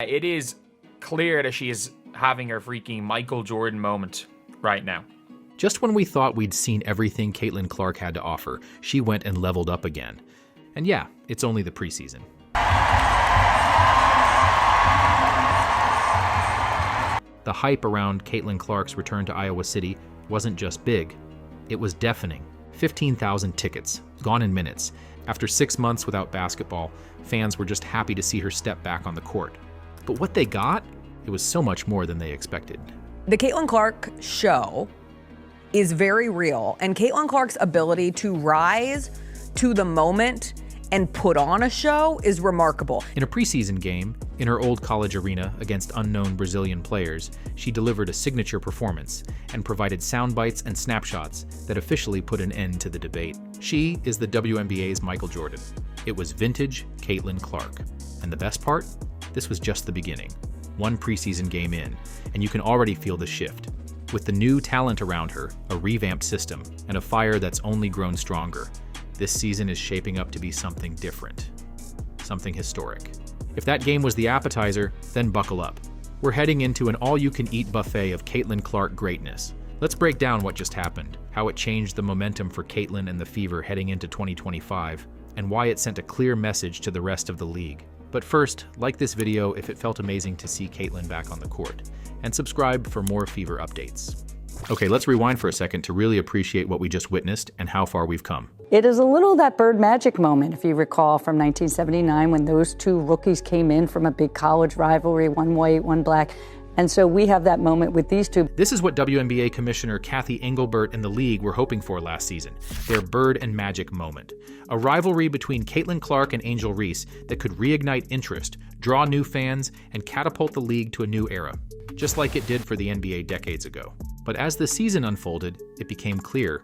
It is clear that she is having her freaking Michael Jordan moment right now. Just when we thought we'd seen everything Caitlin Clark had to offer, she went and leveled up again. And yeah, it's only the preseason. The hype around Caitlin Clark's return to Iowa City wasn't just big, it was deafening. 15,000 tickets, gone in minutes. After 6 months without basketball, fans were just happy to see her step back on the court. But what they got, it was so much more than they expected. The Caitlin Clark show is very real, and Caitlin Clark's ability to rise to the moment and put on a show is remarkable. In a preseason game, in her old college arena against unknown Brazilian players, she delivered a signature performance and provided sound bites and snapshots that officially put an end to the debate. She is the WNBA's Michael Jordan. It was vintage Caitlin Clark. And the best part? This was just the beginning. One preseason game in, and you can already feel the shift. With the new talent around her, a revamped system, and a fire that's only grown stronger, this season is shaping up to be something different, something historic. If that game was the appetizer, then buckle up. We're heading into an all-you-can-eat buffet of Caitlin Clark greatness. Let's break down what just happened, how it changed the momentum for Caitlin and the Fever heading into 2025, and why it sent a clear message to the rest of the league. But first, like this video if it felt amazing to see Caitlin back on the court, and subscribe for more Fever updates. Okay, let's rewind for a second to really appreciate what we just witnessed and how far we've come. It is a little that Bird Magic moment, if you recall, from 1979 when those two rookies came in from a big college rivalry, one white, one black. And so we have that moment with these two. This is what WNBA Commissioner Kathy Engelbert and the league were hoping for last season, their Bird and Magic moment. A rivalry between Caitlin Clark and Angel Reese that could reignite interest, draw new fans, and catapult the league to a new era, just like it did for the NBA decades ago. But as the season unfolded, it became clear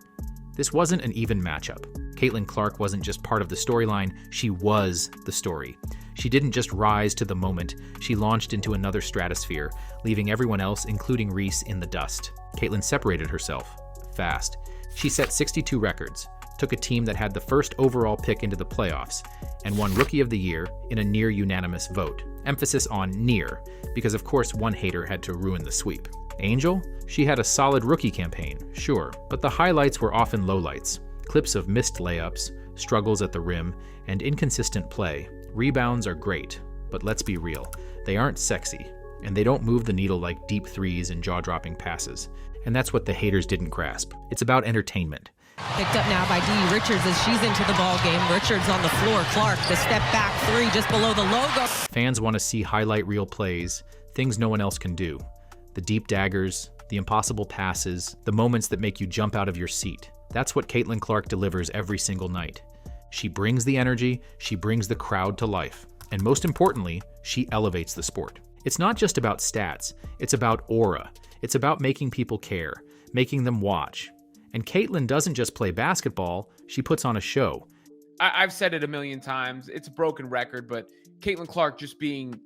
this wasn't an even matchup. Caitlin Clark wasn't just part of the storyline, she was the story. She didn't just rise to the moment, she launched into another stratosphere, leaving everyone else, including Reese, in the dust. Caitlin separated herself fast. She set 62 records, took a team that had the first overall pick into the playoffs, and won Rookie of the Year in a near unanimous vote. Emphasis on near, because of course one hater had to ruin the sweep. Angel? She had a solid rookie campaign, sure, but the highlights were often lowlights. Clips of missed layups, struggles at the rim, and inconsistent play. Rebounds are great, but let's be real, they aren't sexy, and they don't move the needle like deep threes and jaw-dropping passes. And that's what the haters didn't grasp. It's about entertainment. Picked up now by Dee Richards as she's into the ball game. Richards on the floor. Clark, the step back three just below the logo. Fans want to see highlight reel plays, things no one else can do. The deep daggers, the impossible passes, the moments that make you jump out of your seat. That's what Caitlin Clark delivers every single night. She brings the energy, she brings the crowd to life, and most importantly, she elevates the sport. It's not just about stats, it's about aura. It's about making people care, making them watch. And Caitlin doesn't just play basketball, she puts on a show. I've said it a million times, it's a broken record, but Caitlin Clark just being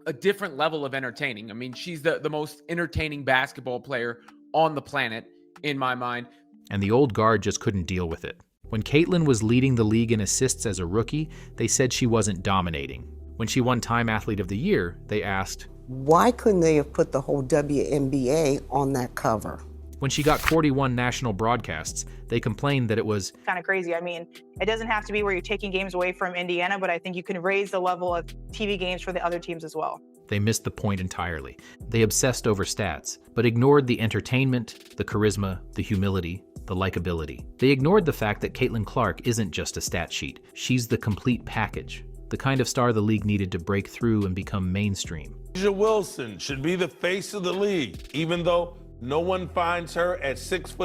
a different level of entertaining. I mean, she's the most entertaining basketball player on the planet, in my mind. And the old guard just couldn't deal with it. When Caitlin was leading the league in assists as a rookie, they said she wasn't dominating. When she won Time Athlete of the Year, they asked, why couldn't they have put the whole WNBA on that cover? When she got 41 national broadcasts, they complained that it was kind of crazy. I mean, it doesn't have to be where you're taking games away from Indiana, but I think you can raise the level of TV games for the other teams as well. They missed the point entirely. They obsessed over stats, but ignored the entertainment, the charisma, the humility, the likability. They ignored the fact that Caitlin Clark isn't just a stat sheet. She's the complete package, the kind of star the league needed to break through and become mainstream. A'ja Wilson should be the face of the league, even though no one finds her at 6'5"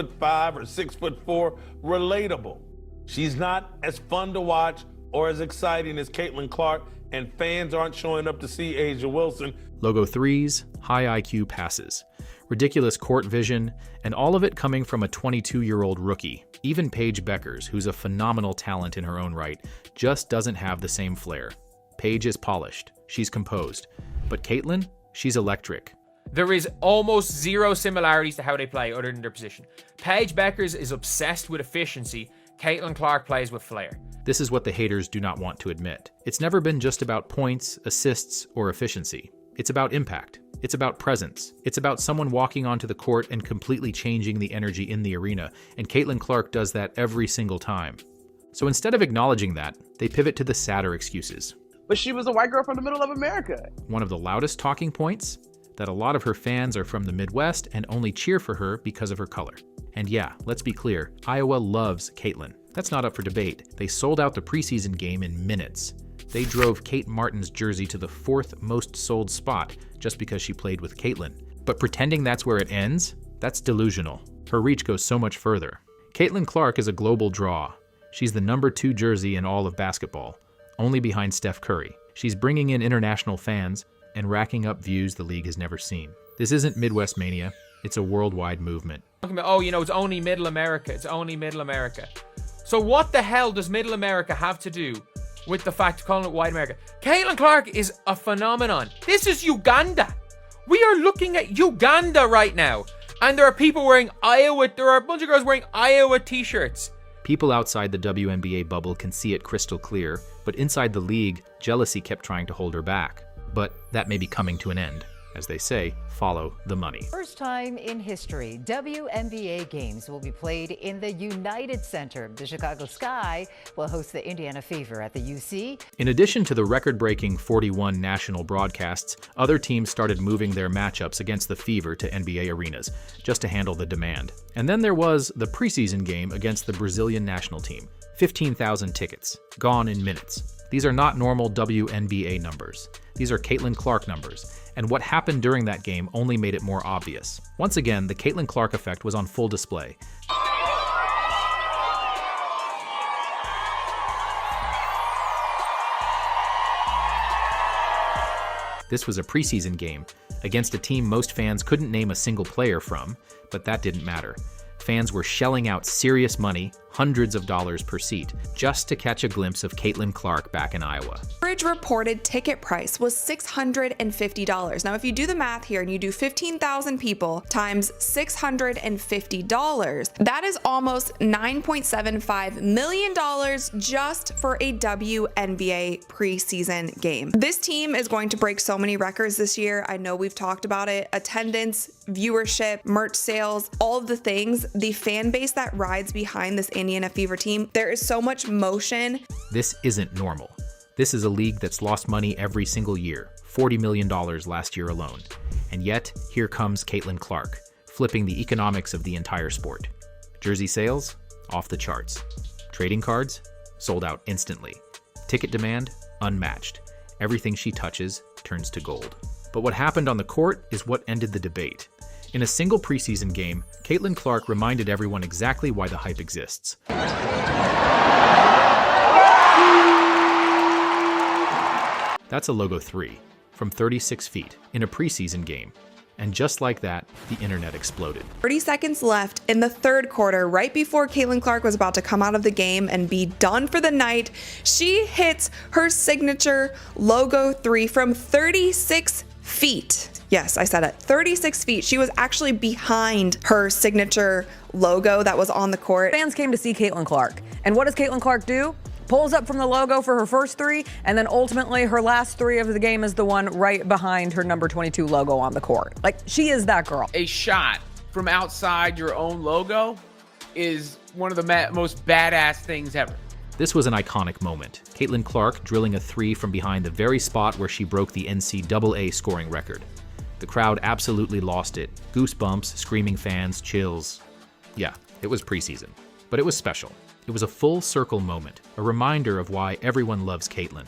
or 6'4" relatable. She's not as fun to watch or as exciting as Caitlin Clark, and fans aren't showing up to see A'ja Wilson. Logo threes, high IQ passes, ridiculous court vision, and all of it coming from a 22-year-old rookie. Even Paige Beckers, who's a phenomenal talent in her own right, just doesn't have the same flair. Paige is polished, she's composed, but Caitlin, she's electric. There is almost zero similarities to how they play other than their position. Paige Beckers is obsessed with efficiency. Caitlin Clark plays with flair. This is what the haters do not want to admit. It's never been just about points, assists, or efficiency. It's about impact. It's about presence. It's about someone walking onto the court and completely changing the energy in the arena, and Caitlin Clark does that every single time. So instead of acknowledging that, they pivot to the sadder excuses. But she was a white girl from the middle of America. One of the loudest talking points? That a lot of her fans are from the Midwest and only cheer for her because of her color. And yeah, let's be clear, Iowa loves Caitlin. That's not up for debate. They sold out the preseason game in minutes. They drove Kate Martin's jersey to the 4th most sold spot just because she played with Caitlin. But pretending that's where it ends? That's delusional. Her reach goes so much further. Caitlin Clark is a global draw. She's the number 2 jersey in all of basketball, only behind Steph Curry. She's bringing in international fans and racking up views the league has never seen. This isn't Midwest mania. It's a worldwide movement. Oh, it's only Middle America. It's only Middle America. So what the hell does Middle America have to do with the fact of calling it White America? Caitlin Clark is a phenomenon. This is Uganda. We are looking at Uganda right now. And there are people wearing there are a bunch of girls wearing Iowa t-shirts. People outside the WNBA bubble can see it crystal clear, but inside the league, jealousy kept trying to hold her back. But that may be coming to an end. As they say, follow the money. First time in history, WNBA games will be played in the United Center. The Chicago Sky will host the Indiana Fever at the UC. In addition to the record-breaking 41 national broadcasts, other teams started moving their matchups against the Fever to NBA arenas, just to handle the demand. And then there was the preseason game against the Brazilian national team. 15,000 tickets, gone in minutes. These are not normal WNBA numbers. These are Caitlin Clark numbers. And what happened during that game only made it more obvious. Once again, the Caitlin Clark effect was on full display. This was a preseason game against a team most fans couldn't name a single player from, but that didn't matter. Fans were shelling out serious money, hundreds of dollars per seat, just to catch a glimpse of Caitlin Clark back in Iowa. Average reported ticket price was $650. Now, if you do the math here and you do 15,000 people times $650, that is almost $9.75 million just for a WNBA preseason game. This team is going to break so many records this year. I know we've talked about it. Attendance, viewership, merch sales, all of the things. The fan base that rides behind this Indiana Fever team, there is so much motion. This isn't normal. This is a league that's lost money every single year, $40 million last year alone. And yet, here comes Caitlin Clark, flipping the economics of the entire sport. Jersey sales, off the charts. Trading cards, sold out instantly. Ticket demand, unmatched. Everything she touches turns to gold. But what happened on the court is what ended the debate. In a single preseason game, Caitlin Clark reminded everyone exactly why the hype exists. That's a logo 3, from 36 feet, in a preseason game. And just like that, the internet exploded. 30 seconds left in the third quarter, right before Caitlin Clark was about to come out of the game and be done for the night, she hits her signature logo 3 from 36 feet. Yes, I said it. 36 feet. She was actually behind her signature logo that was on the court. Fans came to see Caitlin Clark. And what does Caitlin Clark do? Pulls up from the logo for her first 3, and then ultimately her last 3 of the game is the one right behind her number 22 logo on the court. Like, she is that girl. A shot from outside your own logo is one of the most badass things ever. This was an iconic moment. Caitlin Clark drilling a 3 from behind the very spot where she broke the NCAA scoring record. The crowd absolutely lost it. Goosebumps, screaming fans, chills. Yeah, it was preseason, but it was special. It was a full circle moment, a reminder of why everyone loves Caitlin.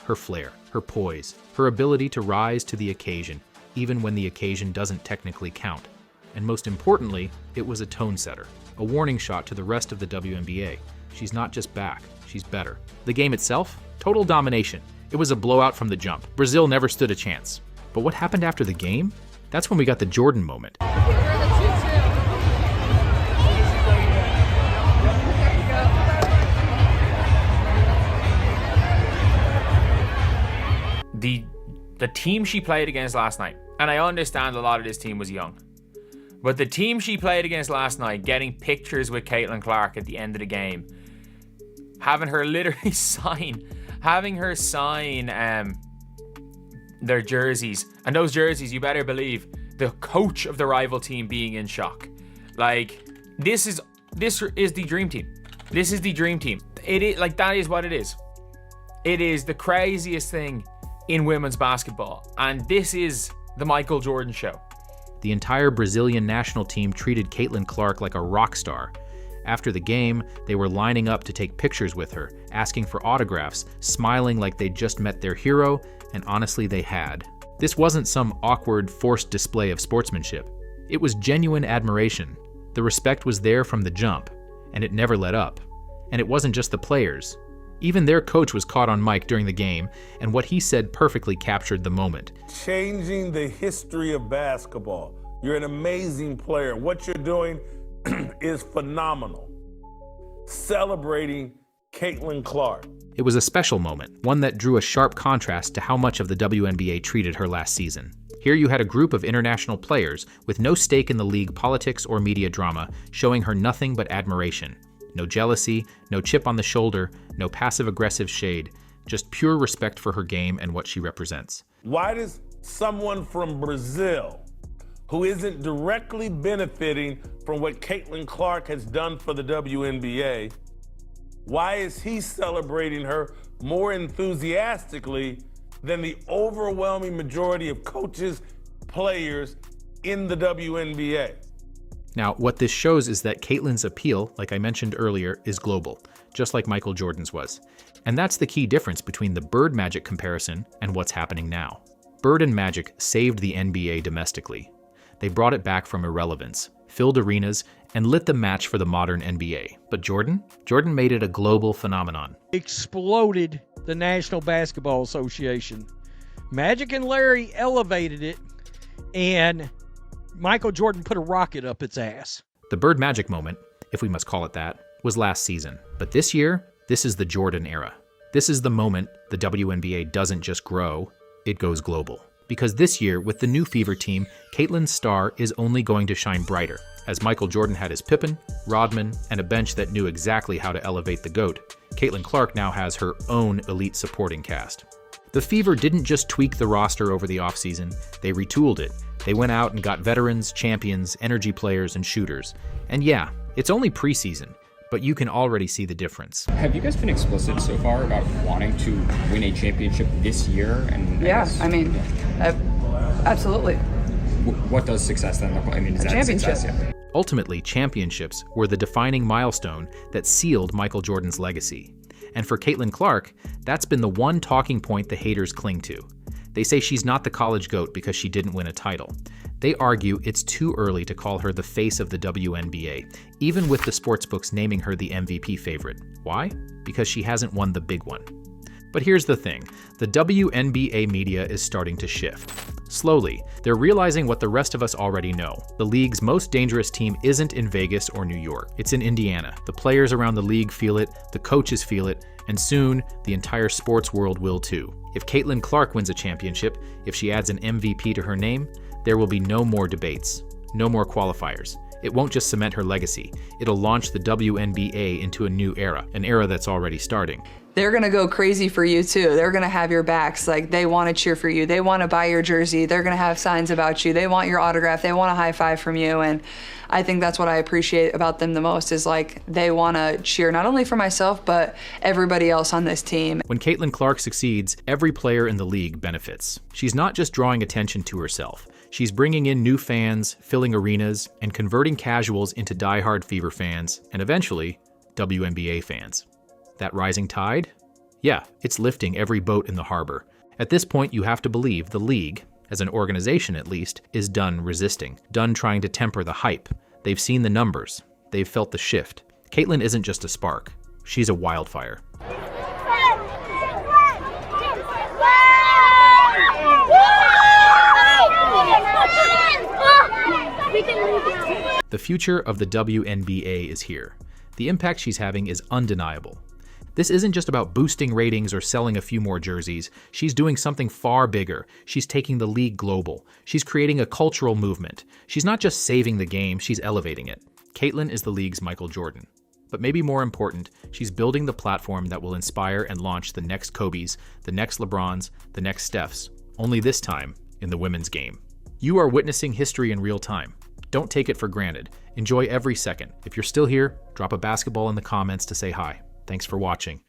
Her flair, her poise, her ability to rise to the occasion, even when the occasion doesn't technically count. And most importantly, it was a tone setter, a warning shot to the rest of the WNBA. She's not just back, she's better. The game itself, total domination. It was a blowout from the jump. Brazil never stood a chance. But what happened after the game? That's when we got the Jordan moment. The team she played against last night, and I understand a lot of this team was young, but the team she played against last night, getting pictures with Caitlin Clark at the end of the game, having her literally having her sign their jerseys, and those jerseys, you better believe the coach of the rival team being in shock. Like, this is the dream team. This is the dream team. It is like, that is what it is. It is the craziest thing in women's basketball, and this is the Michael Jordan show. The entire Brazilian national team treated Caitlin Clark like a rock star. After the game, they were lining up to take pictures with her, asking for autographs, smiling like they'd just met their hero, and honestly, they had. This wasn't some awkward, forced display of sportsmanship. It was genuine admiration. The respect was there from the jump, and it never let up. And it wasn't just the players. Even their coach was caught on mic during the game, and what he said perfectly captured the moment. Changing the history of basketball. You're an amazing player. What you're doing is phenomenal. Celebrating Caitlin Clark. It was a special moment, one that drew a sharp contrast to how much of the WNBA treated her last season. Here you had a group of international players with no stake in the league politics or media drama, showing her nothing but admiration. No jealousy, no chip on the shoulder, no passive-aggressive shade, just pure respect for her game and what she represents. Why does someone from Brazil, who isn't directly benefiting from what Caitlin Clark has done for the WNBA, why is he celebrating her more enthusiastically than the overwhelming majority of coaches, players in the WNBA? Now, what this shows is that Caitlin's appeal, like I mentioned earlier, is global, just like Michael Jordan's was. And that's the key difference between the Bird Magic comparison and what's happening now. Bird and Magic saved the NBA domestically. They brought it back from irrelevance, filled arenas, and lit the match for the modern NBA. But Jordan made it a global phenomenon. Exploded the National Basketball Association. Magic and Larry elevated it, and Michael Jordan put a rocket up its ass. The Bird Magic moment, if we must call it that, was last season. But this year, this is the Jordan era. This is the moment the WNBA doesn't just grow, it goes global. Because this year, with the new Fever team, Caitlin's star is only going to shine brighter. As Michael Jordan had his Pippen, Rodman, and a bench that knew exactly how to elevate the GOAT, Caitlin Clark now has her own elite supporting cast. The Fever didn't just tweak the roster over the offseason, they retooled it. They went out and got veterans, champions, energy players, and shooters. And yeah, it's only preseason, but you can already see the difference. Have you guys been explicit so far about wanting to win a championship this year? And absolutely. What does success then look like? I mean, is that success? Yeah. Ultimately, championships were the defining milestone that sealed Michael Jordan's legacy. And for Caitlin Clark, that's been the one talking point the haters cling to. They say she's not the college GOAT because she didn't win a title. They argue it's too early to call her the face of the WNBA, even with the sportsbooks naming her the MVP favorite. Why? Because she hasn't won the big one. But here's the thing, the WNBA media is starting to shift. Slowly, they're realizing what the rest of us already know. The league's most dangerous team isn't in Vegas or New York. It's in Indiana. The players around the league feel it, the coaches feel it, and soon, the entire sports world will too. If Caitlin Clark wins a championship, if she adds an MVP to her name, there will be no more debates, no more qualifiers. It won't just cement her legacy, it'll launch the WNBA into a new era, an era that's already starting. They're going to go crazy for you too. They're going to have your backs. Like, they want to cheer for you. They want to buy your jersey. They're going to have signs about you. They want your autograph. They want a high five from you. And I think that's what I appreciate about them the most is, like, they want to cheer not only for myself, but everybody else on this team. When Caitlin Clark succeeds, every player in the league benefits. She's not just drawing attention to herself. She's bringing in new fans, filling arenas, and converting casuals into diehard Fever fans, and eventually, WNBA fans. That rising tide? Yeah, it's lifting every boat in the harbor. At this point, you have to believe the league, as an organization at least, is done resisting, done trying to temper the hype. They've seen the numbers. They've felt the shift. Caitlin isn't just a spark. She's a wildfire. The future of the WNBA is here. The impact she's having is undeniable. This isn't just about boosting ratings or selling a few more jerseys. She's doing something far bigger. She's taking the league global. She's creating a cultural movement. She's not just saving the game, she's elevating it. Caitlin is the league's Michael Jordan. But maybe more important, she's building the platform that will inspire and launch the next Kobes, the next LeBrons, the next Stephs, only this time in the women's game. You are witnessing history in real time. Don't take it for granted. Enjoy every second. If you're still here, drop a basketball in the comments to say hi. Thanks for watching.